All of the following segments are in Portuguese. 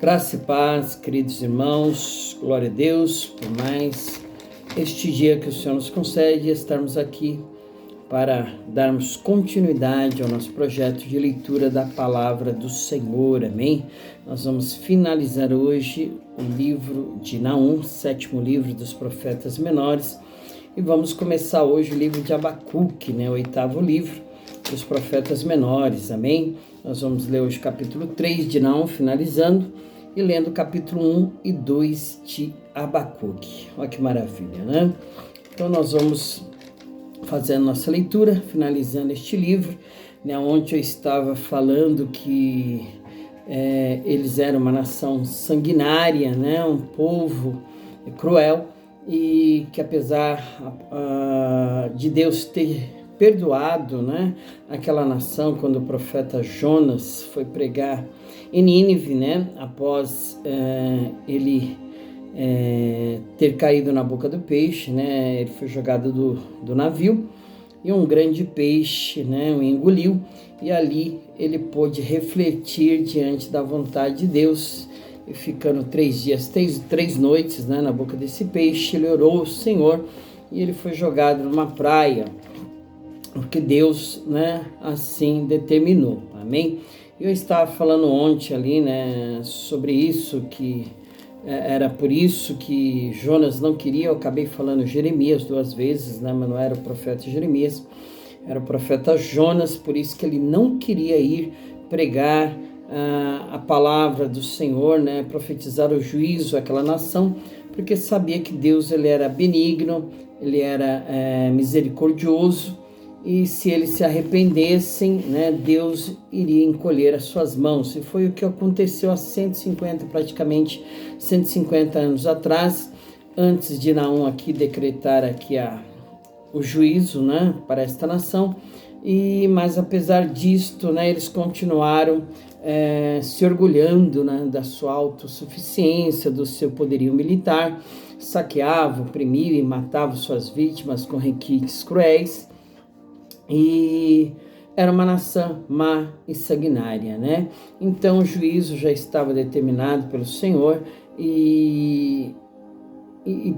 Graça e paz, queridos irmãos, glória a Deus por mais este dia que o Senhor nos concede, estarmos aqui para darmos continuidade ao nosso projeto de leitura da Palavra do Senhor, amém? Nós vamos finalizar hoje o livro de Naum, sétimo livro dos profetas menores, e vamos começar hoje o livro de Abacuque, o oitavo livro dos profetas menores, amém? Nós vamos ler hoje o capítulo 3 de Naum, finalizando, e lendo o capítulo 1 e 2 de Abacuque. Olha que maravilha, né? Então nós vamos fazer a nossa leitura, finalizando este livro, onde eu estava falando que eles eram uma nação sanguinária, um povo cruel, e que apesar de Deus ter perdoado aquela nação quando o profeta Jonas foi pregar em Nínive, após ele ter caído na boca do peixe, ele foi jogado do navio e um grande peixe o engoliu, e ali ele pôde refletir diante da vontade de Deus, e ficando 3 dias, 3 noites na boca desse peixe, ele orou ao Senhor e ele foi jogado numa praia, porque Deus assim determinou, amém? Eu estava falando ontem ali sobre isso, que era por isso que Jonas não queria. Eu acabei falando Jeremias 2 vezes, mas não era o profeta Jeremias, era o profeta Jonas, por isso que ele não queria ir pregar a palavra do Senhor, profetizar o juízo àquela nação, porque sabia que Deus ele era benigno, ele era misericordioso, e se eles se arrependessem, Deus iria encolher as suas mãos. E foi o que aconteceu há praticamente 150 anos atrás, antes de Naum aqui decretar aqui o juízo para esta nação. Mas apesar disto, eles continuaram se orgulhando da sua autossuficiência, do seu poderio militar, saqueavam, oprimiam e matavam suas vítimas com requintes cruéis. E era uma nação má e sanguinária, Então o juízo já estava determinado pelo Senhor, e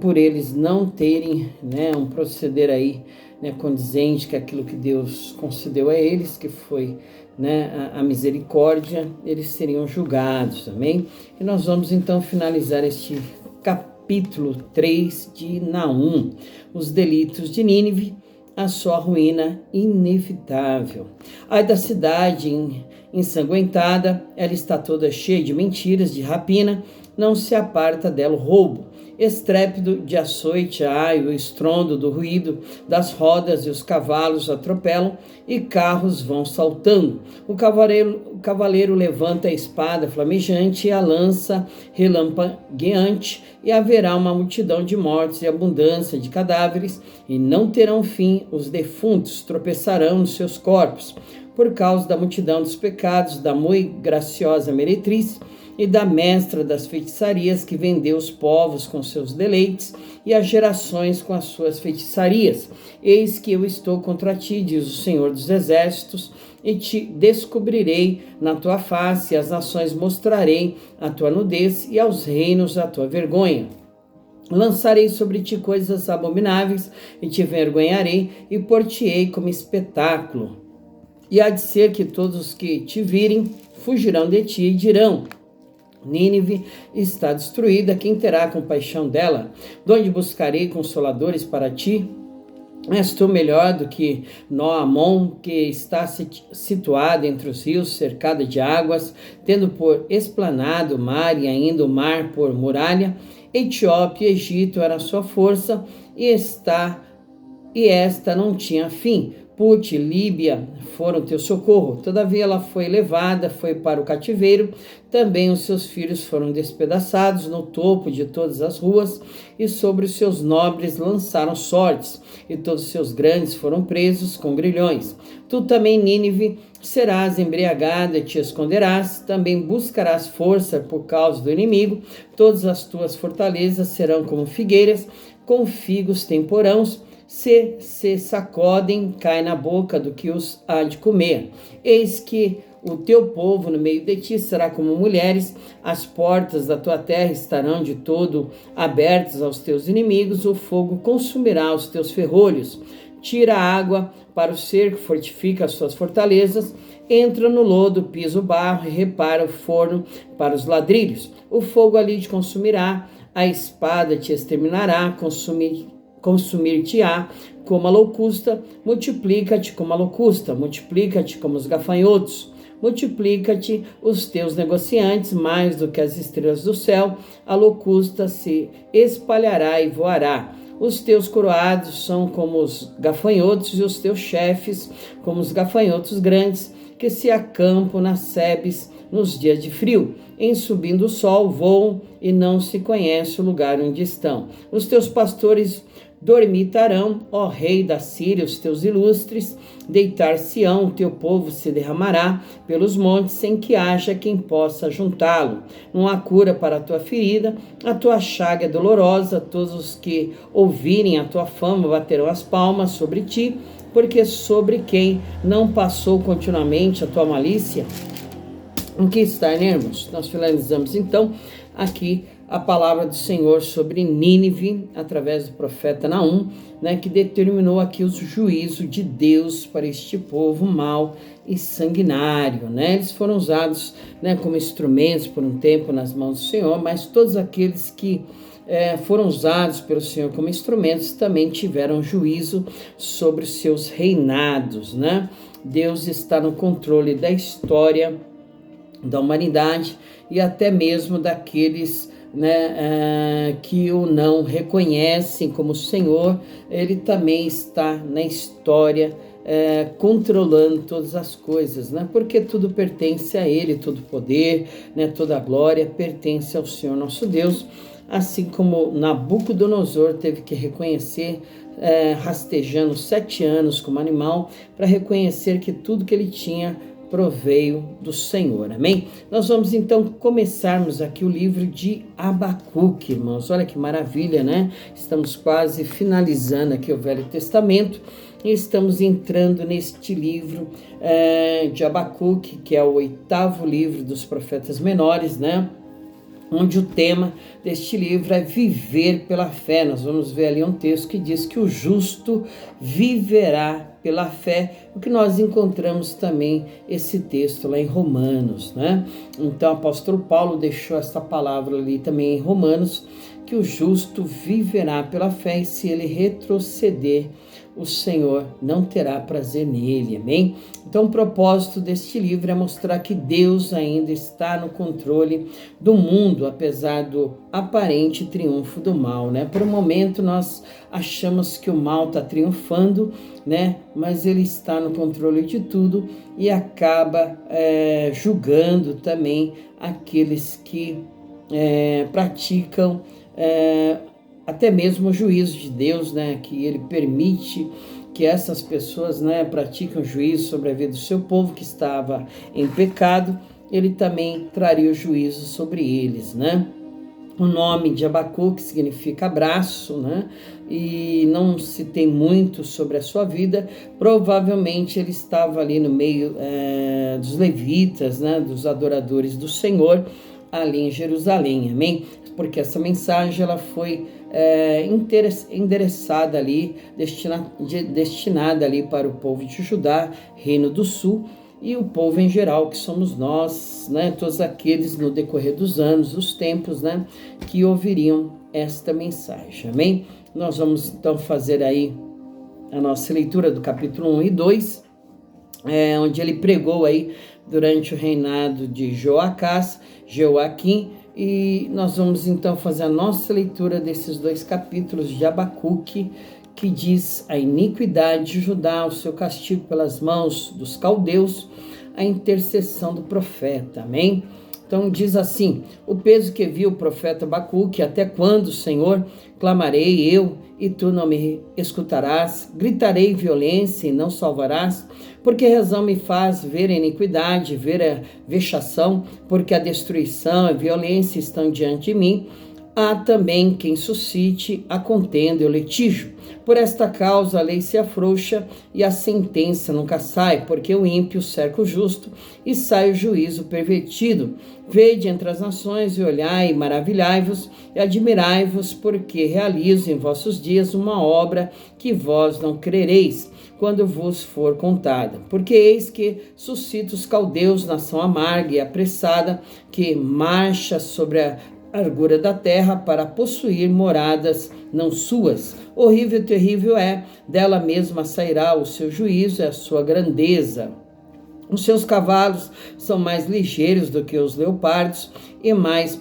por eles não terem um proceder aí condizente com aquilo que Deus concedeu a eles, que foi a misericórdia, eles seriam julgados, amém? E nós vamos então finalizar este capítulo 3 de Naum, os delitos de Nínive, a sua ruína inevitável. Ai da cidade ensanguentada, ela está toda cheia de mentiras, de rapina, não se aparta dela o roubo. Estrépito de açoite, o estrondo do ruído das rodas, e os cavalos atropelam, e carros vão saltando. O cavaleiro levanta a espada flamejante e a lança relampagueante, e haverá uma multidão de mortes e abundância de cadáveres, e não terão fim. Os defuntos tropeçarão nos seus corpos, por causa da multidão dos pecados da muito graciosa meretriz e da mestra das feitiçarias, que vendeu os povos com seus deleites e as gerações com as suas feitiçarias. Eis que eu estou contra ti, diz o Senhor dos Exércitos, e te descobrirei na tua face, e às nações mostrarei a tua nudez, e aos reinos a tua vergonha. Lançarei sobre ti coisas abomináveis, e te envergonharei, e por-te-ei como espetáculo. E há de ser que todos os que te virem fugirão de ti e dirão: Nínive está destruída, quem terá compaixão dela? De onde buscarei consoladores para ti? És tu melhor do que Noamon, que está situada entre os rios, cercada de águas, tendo por esplanada o mar, e ainda o mar por muralha? Etiópia e Egito era a sua força, e esta não tinha fim. Put, Líbia foram teu socorro, todavia ela foi levada, foi para o cativeiro, também os seus filhos foram despedaçados no topo de todas as ruas, e sobre os seus nobres lançaram sortes, e todos os seus grandes foram presos com grilhões. Tu também, Nínive, serás embriagada e te esconderás, também buscarás força por causa do inimigo, todas as tuas fortalezas serão como figueiras, com figos temporãos, se sacodem, cai na boca do que os há de comer. Eis que O teu povo no meio de ti será como mulheres, as portas da tua terra estarão de todo abertas aos teus inimigos, o fogo consumirá os teus ferrolhos. Tira a água para o cerco, fortifica as suas fortalezas, entra no lodo, pisa o barro e repara o forno para os ladrilhos. O fogo ali te consumirá, a espada te exterminará, consumir-te-á como a locusta, multiplica-te como a locusta, multiplica-te como os gafanhotos. Multiplica-te os teus negociantes mais do que as estrelas do céu, a locusta se espalhará e voará. Os teus coroados são como os gafanhotos e os teus chefes como os gafanhotos grandes que se acampam nas sebes nos dias de frio. Em subindo o sol voam e não se conhece o lugar onde estão. Os teus pastores dormitarão, ó rei da Síria, os teus ilustres, deitar-se-ão, o teu povo se derramará pelos montes sem que haja quem possa juntá-lo. Não há cura para a tua ferida, a tua chaga é dolorosa, todos os que ouvirem a tua fama baterão as palmas sobre ti, porque sobre quem não passou continuamente a tua malícia, o que está, né, irmãos? Nós finalizamos então aqui a palavra do Senhor sobre Nínive, através do profeta Naum, né, que determinou aqui os juízos de Deus para este povo mau e sanguinário, né? Eles foram usados, né, como instrumentos por um tempo nas mãos do Senhor, mas todos aqueles que foram usados pelo Senhor como instrumentos também tiveram juízo sobre os seus reinados, né? Deus está no controle da história da humanidade e até mesmo daqueles, né, que o não reconhecem como Senhor. Ele também está na história, controlando todas as coisas, né, porque tudo pertence a Ele, todo poder, né, toda a glória pertence ao Senhor nosso Deus, assim como Nabucodonosor teve que reconhecer, rastejando 7 anos como animal, para reconhecer que tudo que ele tinha proveio do Senhor, amém? Nós vamos então começarmos aqui o livro de Abacuque, irmãos. Olha que maravilha, né? Estamos quase finalizando aqui o Velho Testamento e estamos entrando neste livro de Abacuque, que é o 8º livro dos profetas menores, né? Onde o tema deste livro é viver pela fé. Nós vamos ver ali um texto que diz que o justo viverá pela fé, o que nós encontramos também esse texto lá em Romanos, né? Então o apóstolo Paulo deixou essa palavra ali também em Romanos, que o justo viverá pela fé e se ele retroceder, o Senhor não terá prazer nele, amém? Então o propósito deste livro é mostrar que Deus ainda está no controle do mundo, apesar do aparente triunfo do mal, né? Por um momento nós achamos que o mal está triunfando, né? Mas ele está no controle de tudo e acaba julgando também aqueles que praticam até mesmo o juízo de Deus, né, que ele permite que essas pessoas, né, pratiquem juízo sobre a vida do seu povo que estava em pecado. Ele também traria o juízo sobre eles, né? O nome de Abacuque significa abraço, né? E não se tem muito sobre a sua vida. Provavelmente ele estava ali no meio dos levitas, né, dos adoradores do Senhor, ali em Jerusalém, amém? Porque essa mensagem ela foi endereçada ali, destinada ali para o povo de Judá, Reino do Sul, e o povo em geral, que somos nós, né, todos aqueles no decorrer dos anos, dos tempos, né, que ouviriam esta mensagem, amém? Nós vamos então fazer aí a nossa leitura do capítulo 1 e 2, onde ele pregou aí durante o reinado de Joaquim, e nós vamos então fazer a nossa leitura desses 2 capítulos de Abacuque, que diz: a iniquidade de Judá, o seu castigo pelas mãos dos caldeus, a intercessão do profeta, amém? Então diz assim: o peso que viu o profeta Abacuque, até quando, Senhor, clamarei eu e tu não me escutarás? Gritarei violência e não salvarás? Porque razão me faz ver a iniquidade, ver a vexação? Porque a destruição e a violência estão diante de mim. há também quem suscite a contenda e o litígio. Por esta causa a lei se afrouxa e a sentença nunca sai, porque o ímpio cerca o justo e sai o juízo pervertido. Vede entre as nações e olhai e maravilhai-vos e admirai-vos, porque realizo em vossos dias uma obra que vós não crereis, quando vos for contada. Porque eis que suscita os caldeus, nação amarga e apressada, que marcha sobre a largura da terra para possuir moradas não suas. Horrível e terrível é, dela mesma sairá o seu juízo e a sua grandeza. Os seus cavalos são mais ligeiros do que os leopardos e mais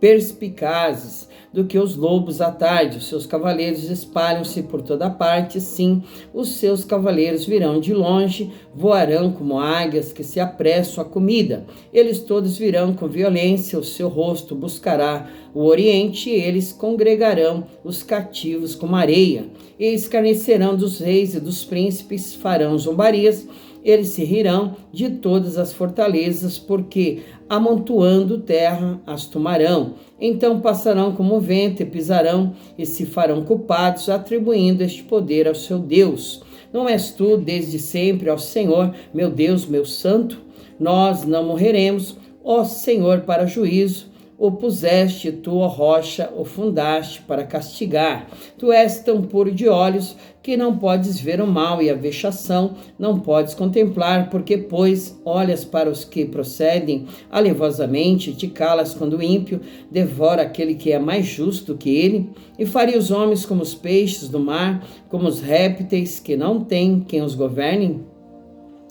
perspicazes do que os lobos à tarde. Os seus cavaleiros espalham-se por toda parte, sim, os seus cavaleiros virão de longe, voarão como águias que se apressam à comida. Eles todos virão com violência, o seu rosto buscará o oriente, e eles congregarão os cativos como areia, e escarnecerão dos reis e dos príncipes, farão zombarias. Eles se rirão de todas as fortalezas, porque, amontoando terra, as tomarão. Então passarão como vento e pisarão, e se farão culpados, atribuindo este poder ao seu Deus. Não és tu, desde sempre, ó Senhor, meu Deus, meu santo? Nós não morreremos, ó Senhor, para juízo. O puseste tu, ó rocha, o fundaste para castigar. Tu és tão puro de olhos que não podes ver o mal e a vexação, não podes contemplar, porque, pois, olhas para os que procedem alevosamente, te calas quando o ímpio devora aquele que é mais justo que ele, e faria os homens como os peixes do mar, como os répteis que não têm quem os governe?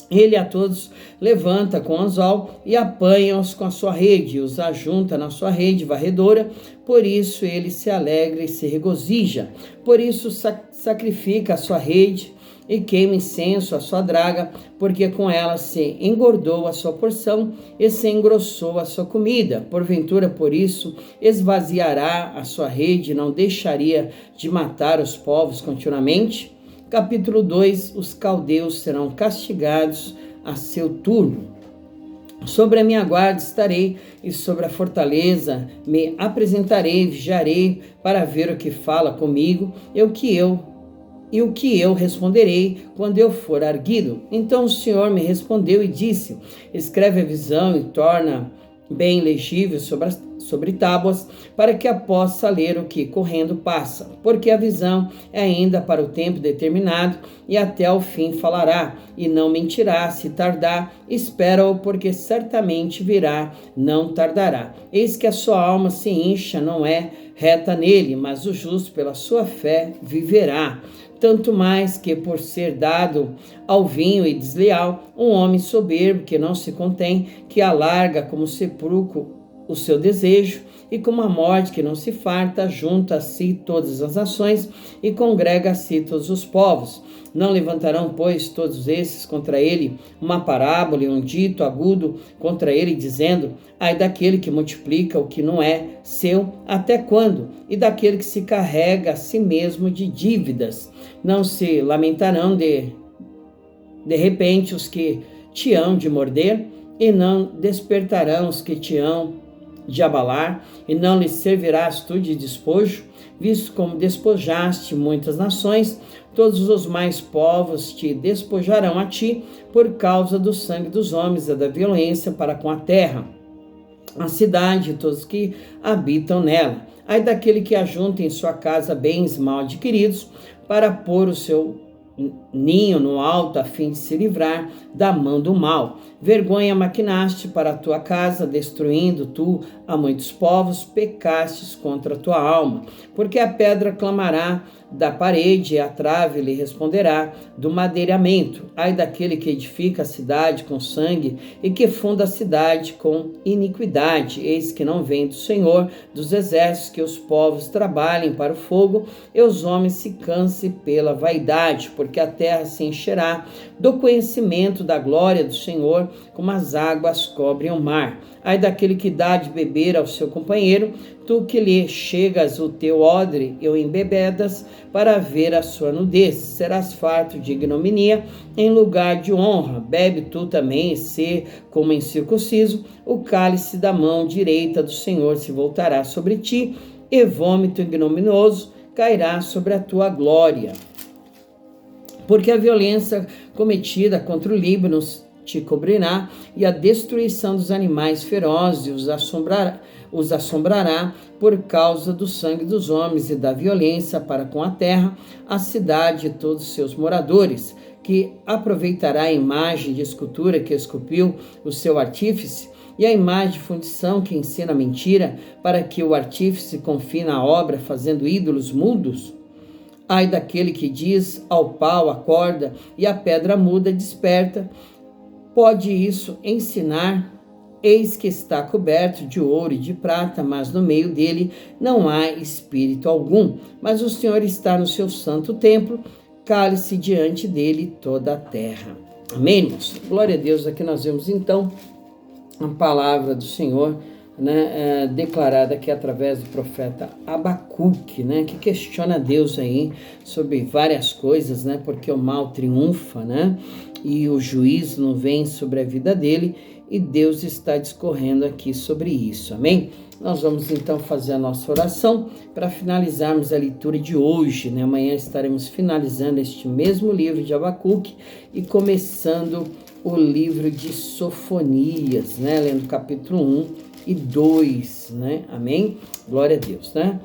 Ele a todos levanta com anzol e apanha-os com a sua rede, os ajunta na sua rede varredora, por isso ele se alegra e se regozija, por isso sacrifica a sua rede e queima incenso à sua draga, porque com ela se engordou a sua porção e se engrossou a sua comida. Porventura, por isso, esvaziará a sua rede e não deixaria de matar os povos continuamente? Capítulo 2, os caldeus serão castigados a seu turno. Sobre a minha guarda estarei, e sobre a fortaleza me apresentarei, vigiarei para ver o que fala comigo, e o que eu responderei quando eu for arguido. Então o Senhor me respondeu e disse: escreve a visão e torna bem legível sobre tábuas, para que a possa ler o que correndo passa, porque a visão é ainda para o tempo determinado, e até ao fim falará, e não mentirá. Se tardar, espera-o, porque certamente virá, não tardará. Eis que a sua alma se incha, não é reta nele, mas o justo pela sua fé viverá. Tanto mais que, por ser dado ao vinho e desleal, um homem soberbo que não se contém, que alarga como sepulcro o seu desejo, e como a morte que não se farta, junta a si todas as nações e congrega a si todos os povos. Não levantarão, pois, todos esses contra ele uma parábola e um dito agudo contra ele, dizendo: ai daquele que multiplica o que não é seu, até quando? E daquele que se carrega a si mesmo de dívidas. Não se lamentarão de repente os que te hão de morder, e não despertarão os que te hão de abalar, e não lhes servirás tu de despojo, visto como despojaste muitas nações, todos os mais povos te despojarão a ti, por causa do sangue dos homens e da violência para com a terra, a cidade e todos que habitam nela. Ai daquele que ajunta em sua casa bens mal adquiridos, para pôr o seu ninho no alto, a fim de se livrar da mão do mal. Vergonha maquinaste para a tua casa, destruindo tu a muitos povos, pecastes contra a tua alma. Porque a pedra clamará da parede, e a trave lhe responderá do madeiramento. Ai daquele que edifica a cidade com sangue, e que funda a cidade com iniquidade. Eis que não vem do Senhor dos exércitos que os povos trabalhem para o fogo, e os homens se cansem pela vaidade, porque porque a terra se encherá do conhecimento da glória do Senhor, como as águas cobrem o mar. Ai daquele que dá de beber ao seu companheiro, tu que lhe chegas o teu odre e o embebedas para ver a sua nudez. Serás farto de ignominia em lugar de honra. Bebe tu também, e sê como incircunciso, o cálice da mão direita do Senhor se voltará sobre ti, e vômito ignominioso cairá sobre a tua glória. Porque a violência cometida contra o Líbano te cobrirá, e a destruição dos animais ferozes os assombrará por causa do sangue dos homens e da violência para com a terra, a cidade e todos os seus moradores, que aproveitará a imagem de escultura que esculpiu o seu artífice, e a imagem de fundição que ensina a mentira, para que o artífice confie na obra, fazendo ídolos mudos? Ai daquele que diz ao pau acorda e a pedra muda desperta. Pode isso ensinar? Eis que está coberto de ouro e de prata, mas no meio dele não há espírito algum. Mas o Senhor está no seu santo templo, cale-se diante dele toda a terra. Amém, irmãos? Glória a Deus. Aqui nós vemos então a palavra do Senhor, né, declarada aqui através do profeta Abacuque, né, que questiona Deus aí sobre várias coisas, né, porque o mal triunfa, né, e o juízo não vem sobre a vida dele, e Deus está discorrendo aqui sobre isso, amém? Nós vamos então fazer a nossa oração para finalizarmos a leitura de hoje, né? Amanhã estaremos finalizando este mesmo livro de Abacuque e começando o livro de Sofonias, né? Lendo capítulo 1 e 2, né? Amém? Glória a Deus, né?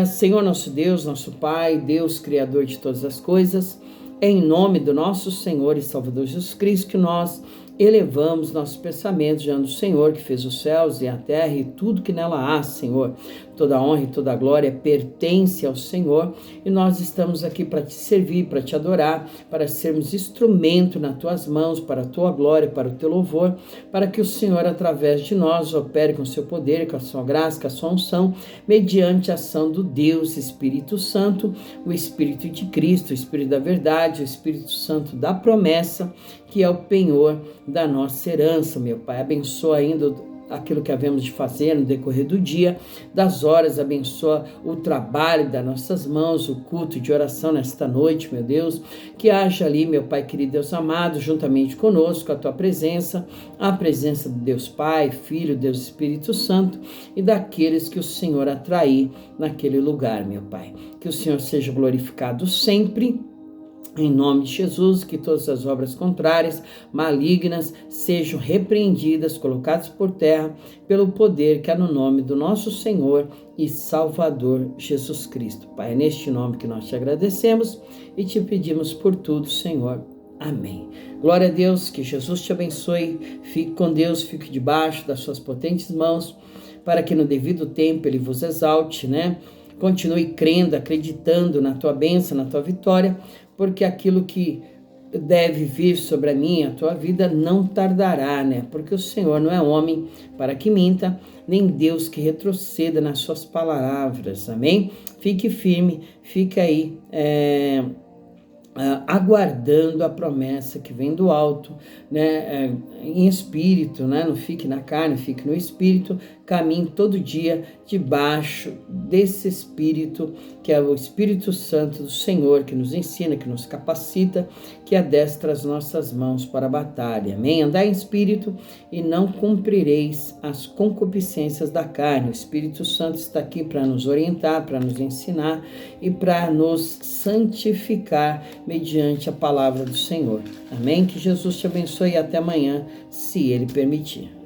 Senhor nosso Deus, nosso Pai, Deus Criador de todas as coisas, é em nome do nosso Senhor e Salvador Jesus Cristo que nós elevamos nossos pensamentos diante do Senhor, que fez os céus e a terra e tudo que nela há, Senhor. Toda a honra e toda a glória pertence ao Senhor, e nós estamos aqui para te servir, para te adorar, para sermos instrumento nas tuas mãos, para a tua glória, para o teu louvor, para que o Senhor, através de nós, opere com o seu poder, com a sua graça, com a sua unção, mediante a ação do Deus Espírito Santo, o Espírito de Cristo, o Espírito da verdade, o Espírito Santo da promessa, que é o penhor da nossa herança, meu Pai. Abençoa ainda aquilo que havemos de fazer no decorrer do dia, das horas, abençoa o trabalho das nossas mãos, o culto de oração nesta noite, meu Deus, que haja ali, meu Pai querido, Deus amado, juntamente conosco, a tua presença, a presença de Deus Pai, Filho, Deus Espírito Santo e daqueles que o Senhor atrair naquele lugar, meu Pai. Que o Senhor seja glorificado sempre. Em nome de Jesus, que todas as obras contrárias, malignas, sejam repreendidas, colocadas por terra, pelo poder que há no nome do nosso Senhor e Salvador Jesus Cristo. Pai, é neste nome que nós te agradecemos e te pedimos por tudo, Senhor. Amém. Glória a Deus, que Jesus te abençoe, fique com Deus, fique debaixo das suas potentes mãos, para que no devido tempo Ele vos exalte, né? Continue crendo, acreditando na tua bênção, na tua vitória, porque aquilo que deve vir sobre a minha, a tua vida, não tardará, né? Porque o Senhor não é homem para que minta, nem Deus que retroceda nas suas palavras, amém? Fique firme, fique aí, aguardando a promessa que vem do alto, né, em espírito, né, não fique na carne, fique no espírito, caminhe todo dia debaixo desse espírito, que é o Espírito Santo do Senhor, que nos ensina, que nos capacita, que adestra as nossas mãos para a batalha, amém? Andai em espírito e não cumprireis as concupiscências da carne. O Espírito Santo está aqui para nos orientar, para nos ensinar e para nos santificar mediante a palavra do Senhor. Amém? Que Jesus te abençoe e até amanhã, se Ele permitir.